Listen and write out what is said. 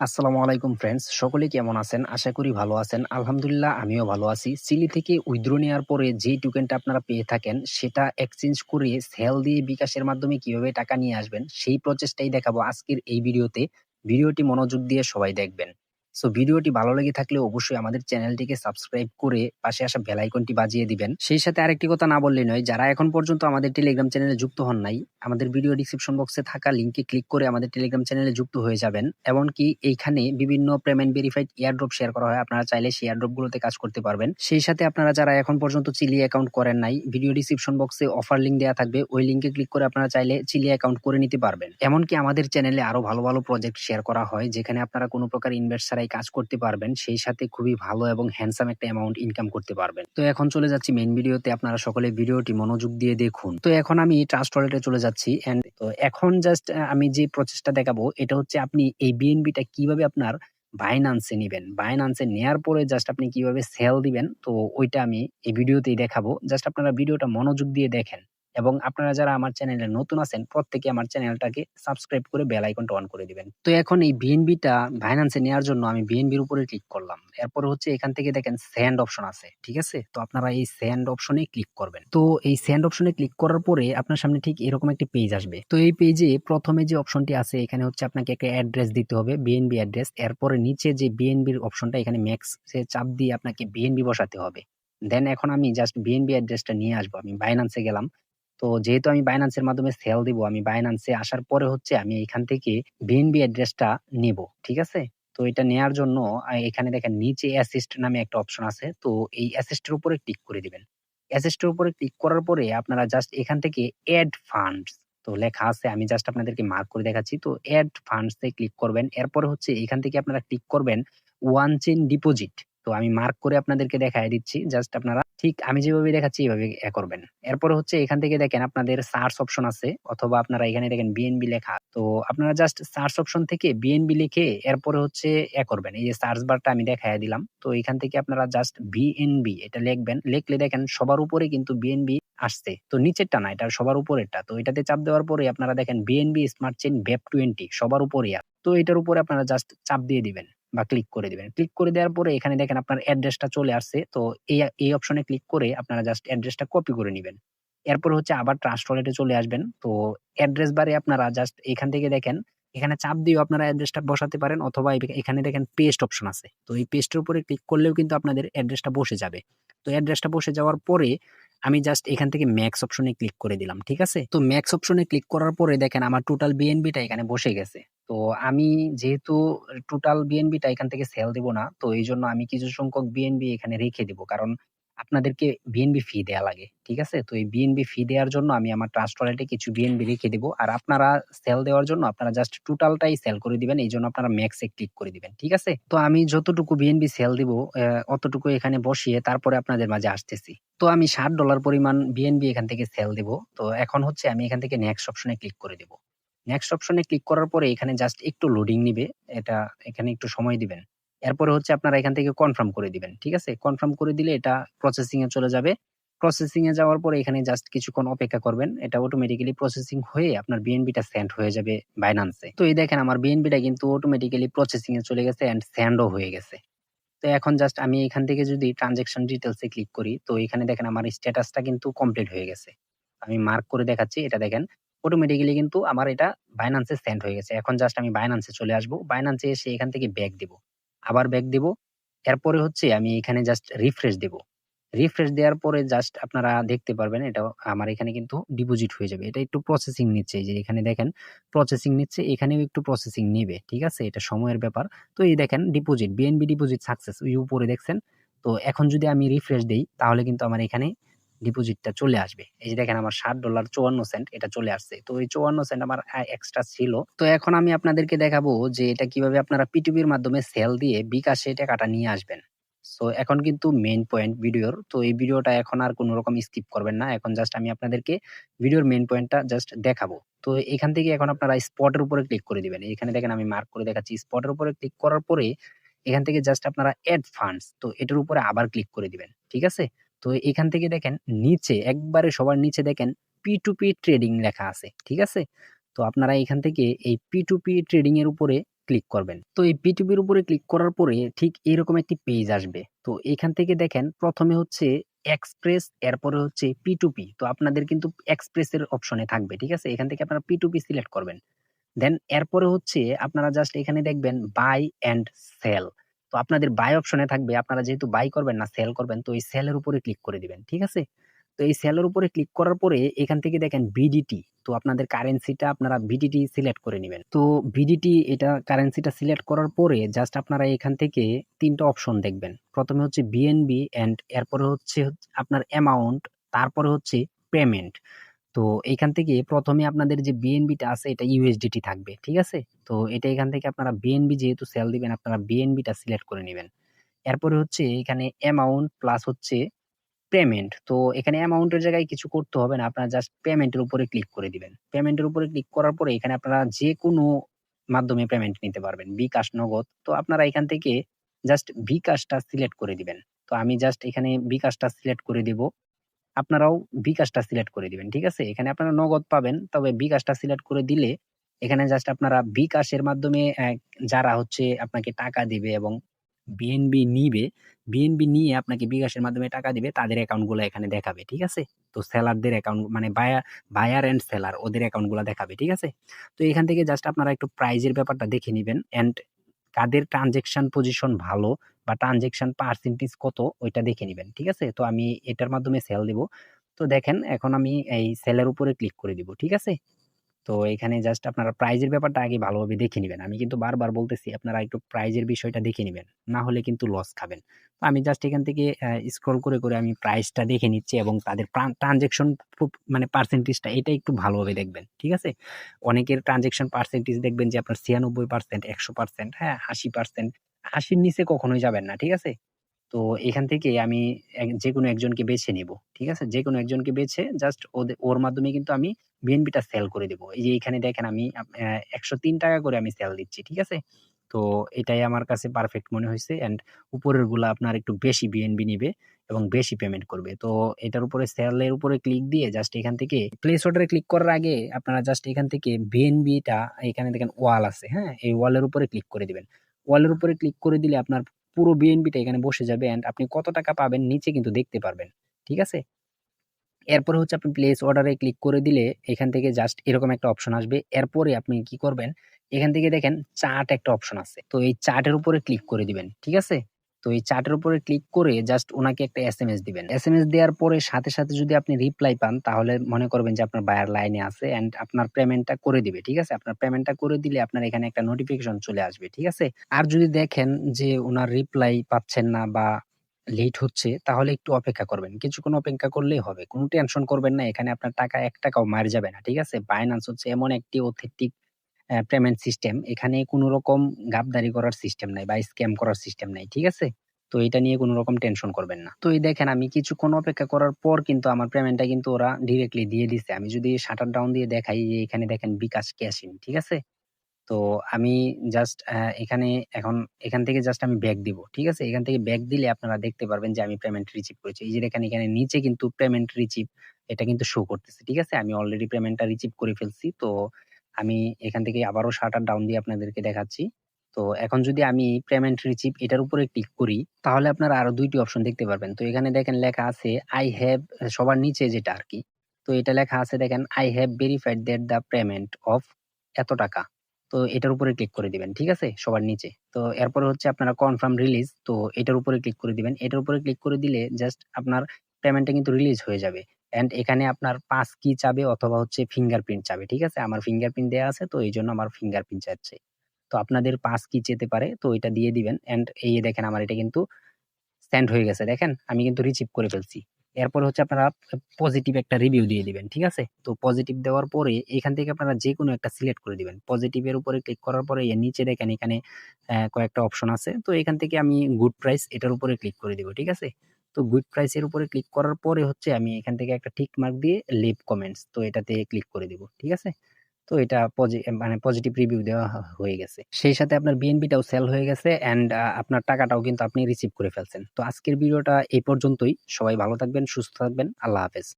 আসসালামু আলাইকুম ফ্রেন্ডস, সকলে কেমন আছেন? আশা করি ভালো আছেন। আলহামদুলিল্লাহ আমিও ভালো আছি। চিলি থেকে উইথড্র নেওয়ার পরে যেই টোকেনটা আপনারা পেয়ে থাকেন সেটা এক্সচেঞ্জ করে সেল দিয়ে বিকাশের মাধ্যমে কিভাবে টাকা নিয়ে আসবেন সেই প্রচেষ্টাই দেখাবো আজকের এই ভিডিওতে। ভিডিওটি মনোযোগ দিয়ে সবাই দেখবেন। সো ভিডিওটি ভালো লেগে থাকলে অবশ্যই আমাদের চ্যানেলটিকে সাবস্ক্রাইব করে পাশে আসা বেল আইকনটি বাজিয়ে দিবেন। সেই সাথে আরেকটি কথা না বললেই নয়, যারা এখন পর্যন্ত আমাদের টেলিগ্রাম চ্যানেলে যুক্ত হন নাই, আমাদের ভিডিও ডিসক্রিপশন বক্সে থাকা লিংকে ক্লিক করে আমাদের টেলিগ্রাম চ্যানেলে যুক্ত হয়ে যাবেন। এমনকি এইখানে বিভিন্ন পেমেন্ট ভেরিফাইড এয়ারড্রপ শেয়ার করা হয়, আপনারা চাইলে সেই এয়ারড্রপ গুলোতে কাজ করতে পারবেন। সেই সাথে আপনারা যারা এখন পর্যন্ত চিলি অ্যাকাউন্ট করেন নাই, ভিডিও ডিসক্রিপশন বক্সে অফার লিংক দেওয়া থাকবে, ওই লিংকে ক্লিক করে আপনারা চাইলে চিলি অ্যাকাউন্ট করে নিতে পারবেন। এমনকি আমাদের চ্যানেলে আরো ভালো ভালো প্রজেক্ট শেয়ার করা হয় যেখানে আপনারা কোনো প্রকার ইনভেস্ট ছাড়াই কাজ করতে পারবেন, সেই সাথে খুবই ভালো এবং হ্যান্ডসাম একটা অ্যামাউন্ট ইনকাম করতে পারবেন। তো এখন চলে যাচ্ছি মেইন ভিডিওতে, আপনারা সকলে ভিডিওটি মনোযোগ দিয়ে দেখুন। তো এখন আমি ট্রাস্ট ওয়ালেটে চলে যাচ্ছি এন্ড তো এখন জাস্ট আমি যে প্রসেসটা দেখাবো এটা হচ্ছে আপনি এই বিএনবিটা কিভাবে আপনার বাইন্যান্সে নিবেন। বাইন্যান্সে নেয়ার পরে জাস্ট আপনি কিভাবে সেল দিবেন, তো ওইটা আমি এই ভিডিওতেই দেখাবো। জাস্ট আপনারা ভিডিওটা মনোযোগ দিয়ে দেখেন এবং আপনারা যারা আমার চ্যানেলে নতুন আছেন প্রত্যেকে আমার চ্যানেলটাকে সাবস্ক্রাইব করে বেল আইকনটা অন করে দিবেন। তো এখন এই বিএনবিটা বাইন্যান্সে নেওয়ার জন্য আমি বিএনবির উপরে ক্লিক করলাম। এরপরে হচ্ছে এখান থেকে দেখেন সেন্ড অপশন আছে, ঠিক আছে? তো আপনারা এই সেন্ড অপশনে ক্লিক করবেন। তো এই সেন্ড অপশনে ক্লিক করার পরে আপনার সামনে ঠিক এরকম একটি পেজ আসবে। তো এই পেজে প্রথমে যে অপশনটি আছে এখানে হচ্ছে আপনাকে একটা অ্যাড্রেস দিতে হবে, বিএনবি অ্যাড্রেস। এরপরে নিচে যে বিএনবির অপশনটা এখানে ম্যাক্স এ চাপ দিয়ে আপনাকে বিএনবি বসাতে হবে। দেন এখন আমি জাস্ট বিএনবি অ্যাড্রেসটা নিয়ে আসবো। আমি বাইন্যান্সে গেলাম। তো যেহেতু আমি বাইন্যান্সের মাধ্যমে সেল দিব, আমি বাইন্যান্সে আসার পরে হচ্ছে আমি এখান থেকে বিএনবি অ্যাড্রেসটা নিব। ঠিক আছে? তো এটা নেয়ার জন্য এখানে দেখেন নিচে অ্যাসিস্ট নামে একটা অপশন আছে। তো এই অ্যাসিস্ট এর উপরে ক্লিক করে দিবেন। অ্যাসিস্ট এর উপরে ক্লিক করার পরে আপনারা জাস্ট এখান থেকে এড ফান্ডস তো লেখা আছে, আমি জাস্ট আপনাদেরকে মার্ক করে দেখাচ্ছি। তো এড ফান্ডস এ ক্লিক করবেন। এরপরে হচ্ছে এখান থেকে আপনারা ক্লিক করবেন ওয়ান চেইন ডিপোজিট। তো আমি মার্ক করে আপনাদেরকে দেখায় দিচ্ছি। জাস্ট আপনারা ঠিক আমি যেভাবে দেখাচ্ছি এভাবে করবেন। এরপরে হচ্ছে এখান থেকে দেখেন আপনাদের সার্চ অপশন আছে অথবা আপনারা এখানে দেখেন বিএনবি লেখা। তো আপনারা জাস্ট সার্চ অপশন থেকে বিএনবি লিখে এরপরে হচ্ছে করবেন। এই যে সার্চ বারটা আমি দেখাইয়া দিলাম। তো এখান থেকে আপনারা জাস্ট বিএনবি এটা লিখবেন। লিখলে দেখেন সবার উপরে কিন্তু বিএনবি আসছে। তো নিচেরটা না, এটা সবার উপরেরটা। তো এটাতে চাপ দেওয়ার পরে আপনারা দেখেন বিএনবি স্মার্ট চেইন BEP20 সবার উপরেই আছে। তো এটার উপরে আপনারা জাস্ট চাপ দিয়ে দিবেন বা ক্লিক করে দিবেন। ক্লিক করে দেওয়ার পরে এখানে দেখেন আপনার অ্যাড্রেসটা চলে আসছে। তো এই অপশনে ক্লিক করে আপনারা জাস্ট অ্যাড্রেসটা কপি করে নিবেন। এরপর হচ্ছে আবার ট্রাস্ট ওয়ালেটে চলে আসবেন। তো অ্যাড্রেস বারে আপনারা জাস্ট এখান থেকে দেখেন এখানে চাপ দিয়েও আপনারা অ্যাড্রেসটা বসাতে পারেন অথবা এখানে দেখেন পেস্ট অপশন আছে। তো এই পেস্টের উপরে ক্লিক করলেও কিন্তু আপনাদের অ্যাড্রেসটা বসে যাবে। তো অ্যাড্রেসটা বসে যাওয়ার পরে আমি জাস্ট এখান থেকে ম্যাক্স অপশনে ক্লিক করে দিলাম। ঠিক আছে? তো ম্যাক্স অপশনে ক্লিক করার পরে দেখেন আমার টোটাল বিএনবিটা এখানে বসে গেছে। তো আমি যেহেতু টোটাল বিএনবিটা এখান থেকে সেল দিব না, তো এইজন্য আমি কিছু সংখ্যক বিএনবি এখানে রেখে দিব। কারণ আপনাদেরকে বিএনবি ফি দেয়া লাগে। ঠিক আছে? তো এই বিএনবি ফি দেওয়ার জন্য আমি আমার ট্রাস্ট ওয়ালেটে কিছু বিএনবি রেখে দিব। আর আপনারা সেল দেওয়ার জন্য আপনারা জাস্ট টোটালটাই সেল করে দিবেন। এইজন্য আপনারা ম্যাক্স এ ক্লিক করে দিবেন। ঠিক আছে? তো আমি যতটুকু বিএনবি সেল দিব অতটুকু এখানে বসিয়ে তারপরে আপনাদের মাঝে আসতেছি। তো আমি $60 পরিমাণ বিএনবি এখান থেকে সেল দিব। তো এখন হচ্ছে আমি এখান থেকে নেক্সট অপশনে ক্লিক করে দিব। নেক্সট অপশনে ক্লিক করার পরে এখানে জাস্ট একটু লোডিং নিবে। এটা এখানে একটু সময় দিবেন। এরপরে হচ্ছে আপনারা এখান থেকে কনফার্ম করে দিবেন। ঠিক আছে? কনফার্ম করে দিলে এটা প্রসেসিং এ চলে যাবে। প্রসেসিং এ যাওয়ার পরে এখানে জাস্ট কিছুক্ষণ অপেক্ষা করবেন। এটা অটোমেটিক্যালি প্রসেসিং হয়ে আপনার বিএনবিটা সেন্ড হয়ে যাবে বাইন্যান্সে। তো এই দেখেন আমার বিএনবিটা কিন্তু অটোমেটিক্যালি প্রসেসিং এ চলে গেছে এন্ড সেন্ড ও হয়ে গেছে। তো এখন জাস্ট আমি এখান থেকে যদি ট্রান্সেকশন ডিটেইলস এ ক্লিক করি, তো এখানে দেখেন আমার স্ট্যাটাসটা কিন্তু কমপ্লিট হয়ে গেছে। আমি মার্ক করে দেখাচ্ছি, এটা দেখেন অটোমেটিক্যালি কিন্তু আমার এটা Binance এ সেন্ড হয়ে গেছে। এখন জাস্ট আমি Binance এ চলে আসবো। Binance এ এসে এখান থেকে ব্যাক দিব। আবার ব্যাক দিব। এরপরে হচ্ছে আমি এখানে জাস্ট রিফ্রেশ দিব। রিফ্রেশ দেওয়ার পরে জাস্ট আপনারা দেখতে পারবেন এটা আমার এখানে কিন্তু ডিপোজিট হয়ে যাবে। এটা একটু প্রসেসিং নিচ্ছে। এই যে এখানে দেখেন প্রসেসিং নিচ্ছে, এখানেও একটু প্রসেসিং নিবে। ঠিক আছে? এটা সময়ের ব্যাপার। তো এই দেখেন ডিপোজিট, বিএনবি ডিপোজিট সাকসেস ওই উপরে দেখছেন। তো এখন যদি আমি রিফ্রেশ দেই তাহলে কিন্তু আমার এখানে ডিপোজিটটা চলে আসবে। এই যে দেখেন আমার $60.54 এটা চলে আসছে। তো ওই 54 সেন্ট আমার এক্সট্রা ছিল। তো এখন আমি আপনাদেরকে দেখাবো যে এটা কিভাবে আপনারা P2P-র মাধ্যমে সেল দিয়ে বিকাশে টাকাটা নিয়ে আসবেন। সো এখন কিন্তু মেইন পয়েন্ট ভিডিওর। তো এই ভিডিওটা এখন আর কোন রকম স্কিপ করবেন না। এখন জাস্ট আমি আপনাদেরকে ভিডিওর মেইন পয়েন্টটা জাস্ট দেখাবো। তো এখান থেকে এখন আপনারা স্পটের উপরে ক্লিক করে দিবেন। এখানে দেখেন আমি মার্ক করে দেখাচ্ছি। স্পটের উপরে ক্লিক করার পরে এখান থেকে জাস্ট আপনারা এড ফান্ডস তো এটার উপরে আবার ক্লিক করে দিবেন। ঠিক আছে? তো এখান থেকে দেখেন নিচে একবারে সবার নিচে দেখেন P2P ট্রেডিং লেখা আছে। ঠিক আছে? তো আপনারা এখান থেকে এই P2P ট্রেডিং এর উপরে ক্লিক করবেন। তো এই P2P-র উপরে ক্লিক করার পরে ঠিক এরকম একটি পেজ আসবে। তো এখান থেকে দেখেন ১ম এ হচ্ছে এক্সপ্রেস, এরপরে হচ্ছে P2P। তো আপনাদের কিন্তু এক্সপ্রেস এর অপশনে থাকবে। ঠিক আছে? এখান থেকে আপনারা P2P সিলেক্ট করবেন। দেন এরপরে হচ্ছে আপনারা জাস্ট এখানে দেখবেন বাই অ্যান্ড সেল। তো আপনাদের বাই অপশনে থাকবে। আপনারা যেহেতু বাই করবেন না, সেল করবেন। তো এই সেল এর উপরে ক্লিক করে দিবেন। ঠিক আছে? তো এই সেল এর উপরে ক্লিক করার পরে এখান থেকে দেখেন বিডিটি। তো আপনাদের কারেন্সিটা আপনারা বিডিটি সিলেক্ট করে নিবেন। তো বিডিটি এটা কারেন্সিটা সিলেক্ট করার পরে জাস্ট আপনারা এখান থেকে ৩ টা অপশন দেখবেন। ১ম এ হচ্ছে বিএনবি অ্যান্ড এরপরে হচ্ছে আপনার অ্যামাউন্ট, তারপরে হচ্ছে পেমেন্ট। তো এইখান থেকে ১ম এ আপনাদের যে বিএনবিটা আছে এটা ইউএসডিটি থাকবে। ঠিক আছে? তো এটা এখান থেকে আপনারা বিএনবি যেহেতু সেল দিবেন আপনারা বিএনবিটা সিলেক্ট করে নিবেন। এরপরে হচ্ছে এখানে অ্যামাউন্ট প্লাস হচ্ছে পেমেন্ট। তো এখানে অ্যামাউন্ট এর জায়গায় কিছু করতে হবে না। আপনারা জাস্ট পেমেন্ট এর উপরে ক্লিক করে দিবেন। পেমেন্ট এর উপরে ক্লিক করার পরে এখানে আপনারা যেকোনো মাধ্যমে পেমেন্ট নিতে পারবেন। বিকাশ, নগদ। তো আপনারা এখান থেকে জাস্ট বিকাশটা সিলেক্ট করে দিবেন। তো আমি জাস্ট এখানে বিকাশটা সিলেক্ট করে দিব। আপনারাও বিকাশটা সিলেক্ট করে দিবেন। ঠিক আছে? এখানে আপনারা নগদ পাবেন। তবে বিকাশটা সিলেক্ট করে দিলে এখানে জাস্ট আপনারা বিকাশের মাধ্যমে যারা হচ্ছে আপনাকে টাকা দিবে এবং বিএনবি নিবে, বিএনবি নিয়ে আপনাকে বিকাশের মাধ্যমে টাকা দিবে তাদের অ্যাকাউন্ট গুলা এখানে দেখাবে। ঠিক আছে? তো সেলারদের অ্যাকাউন্ট মানে বায়ার অ্যান্ড সেলার ওদের অ্যাকাউন্ট গুলা দেখাবে। ঠিক আছে? তো এখান থেকে জাস্ট আপনারা একটু প্রাইস এর ব্যাপারটা দেখে নিবেন অ্যান্ড কাদের ট্রান্সেকশন পজিশন ভালো বা ট্রান্সেকশন পার্সেন্টেজ কত ওইটা দেখে নিবেন। ঠিক আছে? তো আমি এটার মাধ্যমে সেল দিব। তো দেখেন এখন আমি এই সেলের উপরে ক্লিক করে দিব। ঠিক আছে? তো এখানে জাস্ট আপনারা প্রাইজের ব্যাপারটা আগে ভালোভাবে দেখে নিবেন। আমি কিন্তু বারবার বলতেছি আপনারা একটু প্রাইজের বিষয়টা দেখে নিবেন। না হলে কিন্তু লস খাবেন। তো আমি জাস্ট এখান থেকে স্ক্রল করে আমি প্রাইসটা দেখে নিচ্ছি এবং তাদের ট্রান্সেকশন মানে পার্সেন্টেজটা এটা একটু ভালোভাবে দেখবেন। ঠিক আছে? অনেকের ট্রান্সেকশন পার্সেন্টেজ দেখবেন যে আপনার ৯৬%, ১০০%, হ্যাঁ? ৮০%, ৮০ র নিচে কখনোই যাবেন না। ঠিক আছে? তো এখান থেকে আমি যেকোনো একজনকে বেছে নিব। ঠিক আছে? যেকোনো একজনকে বেছে জাস্ট ওর মাধ্যমে কিন্তু আমি বিএনপিটা সেল করে দিব। এই যে এখানে দেখেন আমি ৳১০৩ করে আমি সেল দিচ্ছি। ঠিক আছে? তো এটাই আমার কাছে পারফেক্ট মনে হইছে অ্যান্ড উপরের গুলা আপনার একটু বেশি বিএনবি নিবে এবং বেশি পেমেন্ট করবে। তো এটার উপরে সেলের উপরে ক্লিক দিয়ে জাস্ট এখান থেকে প্লেস অর্ডারে ক্লিক করার আগে আপনারা জাস্ট এখান থেকে বিএনবিটা এখানে দেখেন ওয়াল আছে, হ্যাঁ? এই ওয়ালের উপরে ক্লিক করে দিবেন। ওয়ালের উপরে ক্লিক করে দিলে আপনার পুরো বিএনপিটা এখানে বসে যাবে অ্যান্ড আপনি কত টাকা পাবেন নিচে কিন্তু দেখতে পারবেন। ঠিক আছে? এরপরে হচ্ছে আপনি প্লেস অর্ডারে ক্লিক করে দিলে এখান থেকে জাস্ট এরকম একটা অপশন আসবে। এরপরে আপনি কি করবেন? এখান থেকে দেখেন চার্ট একটা অপশন আছে। তো এই চার্টের উপরে ক্লিক করে দিবেন। ঠিক আছে? তো এই চার্টের উপরে ক্লিক করে জাস্ট উনাকে একটা এসএমএস দিবেন। এসএমএস দেওয়ার পরে সাথে যদি আপনি রিপ্লাই পান তাহলে মনে করবেন যে আপনার বায়ার লাইনে আছে অ্যান্ড আপনার পেমেন্টটা করে দিবে। ঠিক আছে? আপনার পেমেন্টটা করে দিলে আপনার এখানে একটা নোটিফিকেশন চলে আসবে। ঠিক আছে? আর যদি দেখেন যে উনার রিপ্লাই পাচ্ছেন না বা লেট হচ্ছে তাহলে একটু অপেক্ষা করবেন। কিছুক্ষণ অপেক্ষা করলেই হবে। কোন টেনশন করবেন না। এখানে আপনার টাকা ৳১ মার যাবে না। ঠিক আছে? Binance হচ্ছে এমন একটি অথেন্টিক পেমেন্ট সিস্টেম। এখানে কোন রকম গাবদারি করার সিস্টেম নাই বা স্ক্যাম করার সিস্টেম নাই। ঠিক আছে? তো এটা নিয়ে কোন রকম টেনশন করবেন না। তো এই দেখেন আমি কিছুক্ষণ অপেক্ষা করার পর কিন্তু আমার পেমেন্টটা কিন্তু ওরা ডিরেক্টলি দিয়ে দিছে। আমি যদি শাটার ডাউন দিয়ে দেখাই যে এখানে দেখেন বিকাশ ক্যাশ ইন। ঠিক আছে? তো আমি জাস্ট এখানে এখন এখান থেকে জাস্ট আমি ব্যাক দিব। ঠিক আছে? এখান থেকে ব্যাক দিলে আপনারা দেখতে পারবেন যে আমি পেমেন্ট রিসিভ করেছি। এই যে দেখেন এখানে নিচে কিন্তু পেমেন্ট রিসিভ এটা কিন্তু শো করতেছে। ঠিক আছে? আমি অলরেডি পেমেন্টটা রিসিভ করে ফেলছি। তো আমি এখান থেকে আবারও শাটার ডাউন দিয়ে আপনাদেরকে দেখাচ্ছি। তো এখন যদি আমি পেমেন্ট রিসিভ এটার উপরে ক্লিক করি, তাহলে আপনারা আরো ২ টি অপশন দেখতে পারবেন। তো এখানে দেখেন লেখা আছে I have সবার নিচে যেটা আরকি। তো এটা লেখা আছে দেখেন I have verified that the payment of এত টাকা। তো এটার উপরে ক্লিক করে দিবেন। ঠিক আছে? সবার নিচে। তো এরপরে হচ্ছে আপনারা কনফার্ম রিলিজ তো এটার উপরে ক্লিক করে দিবেন। এটার উপরে ক্লিক করে দিলে জাস্ট আপনার পেমেন্টটা কিন্তু রিলিজ হয়ে যাবে। অ্যান্ড এখানে আপনার পাস কি চাবে অথবা হচ্ছে ফিঙ্গারপ্রিন্ট চাবে। ঠিক আছে? আমার ফিঙ্গারপ্রিন্ট দেয়া আছে তো এইজন্য আমার ফিঙ্গারপ্রিন্ট চাচ্ছে। তো আপনাদের পাস কি চেতে পারে তো এটা দিয়ে দিবেন। অ্যান্ড এই দেখেন আমার এটা কিন্তু সেন্ড হয়ে গেছে। দেখেন? আমি কিন্তু রিসিভ করে ফেলছি। এরপরে হচ্ছে আপনারা পজিটিভ একটা রিভিউ দিয়ে দিবেন। ঠিক আছে? তো পজিটিভ দেওয়ার পরে এখান থেকে আপনারা যেকোনো একটা সিলেক্ট করে দিবেন। পজিটিভ এর উপরে ক্লিক করার পরে এর নিচে দেখেন এখানে কয়েকটা অপশন আছে। তো এখান থেকে আমি গুড প্রাইস এটার উপরে ক্লিক করে দিব। ঠিক আছে? তো গুড প্রাইস এর উপরে ক্লিক করার পরে হচ্ছে আমি এখান থেকে একটা টিক মার্ক দিয়ে লিভ কমেন্টস তো এটাতে ক্লিক করে দিব। ঠিক আছে? তো এটা মানে পজিটিভ রিভিউ দেওয়া হয়ে গেছে। সেই সাথে আপনার বিএনপিটাও সেল হয়ে গেছে অ্যান্ড আপনার টাকাটাও কিন্তু আপনি রিসিভ করে ফেলছেন। তো আজকের ভিডিওটা এই পর্যন্তই। সবাই ভালো থাকবেন, সুস্থ থাকবেন। আল্লাহ হাফেজ।